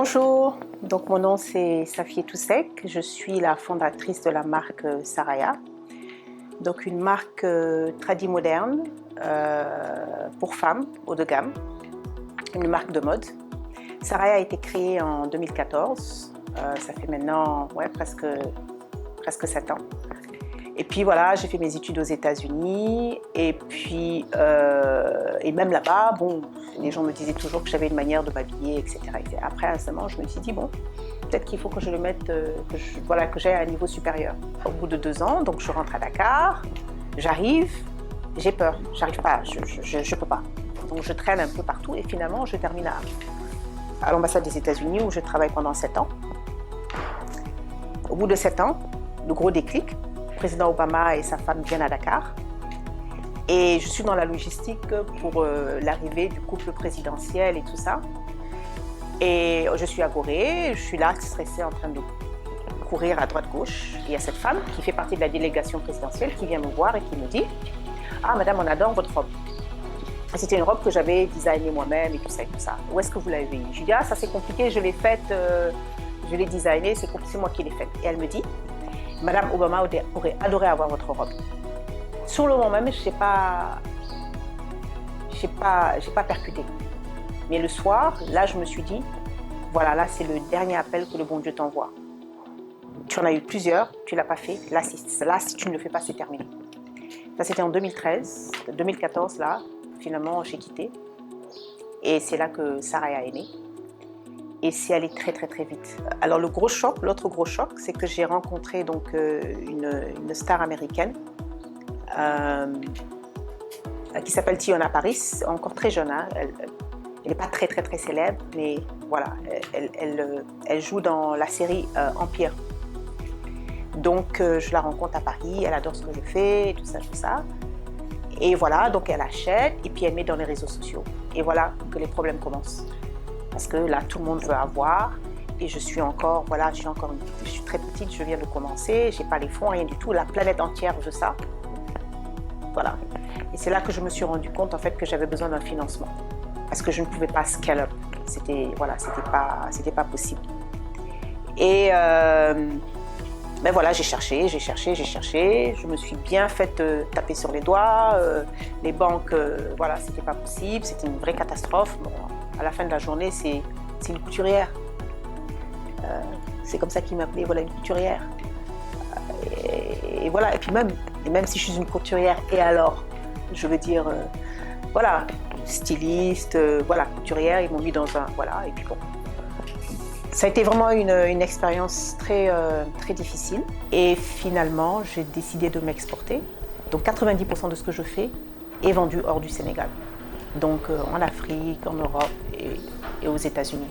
Bonjour, donc mon nom c'est Safié Toussek, je suis la fondatrice de la marque Saraya, donc une marque tradi moderne pour femmes haut de gamme, une marque de mode. Saraya a été créée en 2014, ça fait maintenant presque 7 ans. Et puis voilà, j'ai fait mes études aux États-Unis et puis et même là-bas, bon, les gens me disaient toujours que j'avais une manière de m'habiller, etc. Après, à ce moment, je me suis dit bon, peut-être qu'il faut que je le mette, que j'aille à un niveau supérieur. Au bout de 2 ans, donc je rentre à Dakar, j'arrive, j'ai peur, j'arrive pas, je peux pas. Donc je traîne un peu partout et finalement, je termine à l'ambassade des États-Unis où je travaille pendant 7 ans. Au bout de 7 ans, le gros déclic. Le président Obama et sa femme viennent à Dakar et je suis dans la logistique pour l'arrivée du couple présidentiel et tout ça. Et je suis à Gorée, je suis là stressée en train de courir à droite-gauche. Il y a cette femme qui fait partie de la délégation présidentielle qui vient me voir et qui me dit « Ah madame, on adore votre robe ». C'était une robe que j'avais designée moi-même et tout ça et tout ça. Où est-ce que vous l'avez eu? Je lui dis « Ah ça c'est compliqué, je l'ai faite, je l'ai designée, c'est moi qui l'ai faite ». Et elle me dit Madame Obama aurait adoré avoir votre robe. Sur le moment même, je n'ai pas percuté. Mais le soir, là, je me suis dit, voilà, là, c'est le dernier appel que le bon Dieu t'envoie. Tu en as eu plusieurs, tu ne l'as pas fait. Là, si tu ne le fais pas, c'est terminé. Ça, c'était en 2013. 2014, là, finalement, j'ai quitté. Et c'est là que Saraya est née. Et c'est allé très très très vite. Alors l'autre gros choc, c'est que j'ai rencontré donc une star américaine qui s'appelle Teyonah Parris, encore très jeune. Hein. Elle n'est pas très très très célèbre, mais voilà, elle joue dans la série Empire. Donc je la rencontre à Paris, elle adore ce que je fais, tout ça. Et voilà, donc elle achète et puis elle met dans les réseaux sociaux. Et voilà que les problèmes commencent. Parce que là, tout le monde veut avoir et je suis très petite, je viens de commencer, je n'ai pas les fonds, rien du tout, la planète entière veut ça. Voilà. Et c'est là que je me suis rendu compte en fait que j'avais besoin d'un financement parce que je ne pouvais pas scale up. C'était pas possible. Et ben voilà, j'ai cherché, je me suis bien fait taper sur les doigts, les banques, voilà, c'était pas possible, c'était une vraie catastrophe. Bon, à la fin de la journée, c'est une couturière. C'est comme ça qu'ils m'appelaient, voilà, une couturière. Et voilà, et puis même si je suis une couturière, et alors, je veux dire, voilà, styliste, voilà, couturière, ils m'ont mis dans un, voilà, et puis bon. Ça a été vraiment une expérience très, très difficile. Et finalement, j'ai décidé de m'exporter. Donc 90% de ce que je fais est vendu hors du Sénégal. Donc en Afrique, en Europe et aux États-Unis.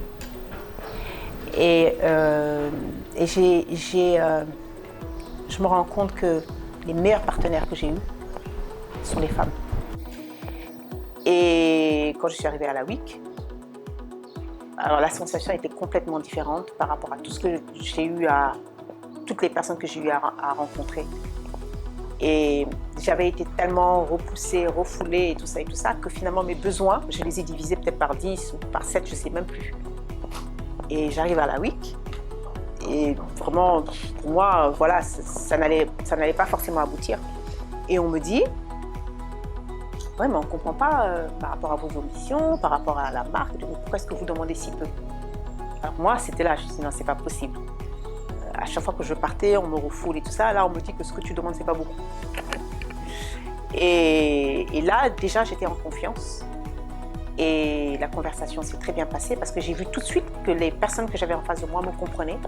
Et je me rends compte que les meilleurs partenaires que j'ai eus sont les femmes. Et quand je suis arrivée à la WIC, alors la sensation était complètement différente par rapport à tout ce que j'ai eu toutes les personnes que j'ai eu à rencontrer. Et j'avais été tellement repoussée, refoulée et tout ça que finalement mes besoins, je les ai divisés peut-être par 10 ou par 7, je ne sais même plus. Et j'arrive à la WIC et vraiment pour moi, voilà, ça n'allait pas forcément aboutir. Et on me dit ouais, mais on ne comprend pas par rapport à vos ambitions, par rapport à la marque, pourquoi est-ce que vous demandez si peu? Alors moi, c'était là, je me suis dit non, c'est pas possible. À chaque fois que je partais, on me refoule et tout ça. Là, on me dit que ce que tu demandes, c'est pas beaucoup. Et là, déjà, j'étais en confiance. Et la conversation s'est très bien passée parce que j'ai vu tout de suite que les personnes que j'avais en face de moi me comprenaient.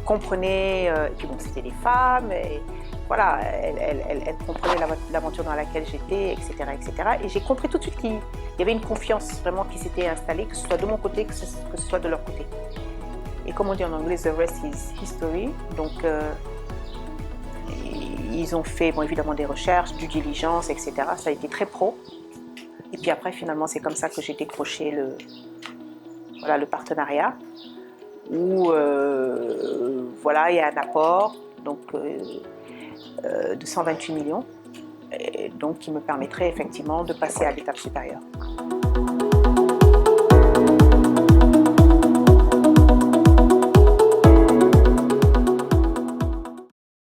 Que bon, c'était des femmes. Et voilà, elles comprenaient l'aventure dans laquelle j'étais, etc., etc. Et j'ai compris tout de suite qu'il y avait une confiance vraiment qui s'était installée, que ce soit de mon côté, que ce soit de leur côté. Et comme on dit en anglais, the rest is history. Donc, ils ont fait, bon, évidemment, des recherches, due diligence, etc. Ça a été très pro. Et puis après, finalement, c'est comme ça que j'ai décroché le partenariat où, voilà, il y a un apport donc, de 128 millions, et donc qui me permettrait effectivement de passer à l'étape supérieure.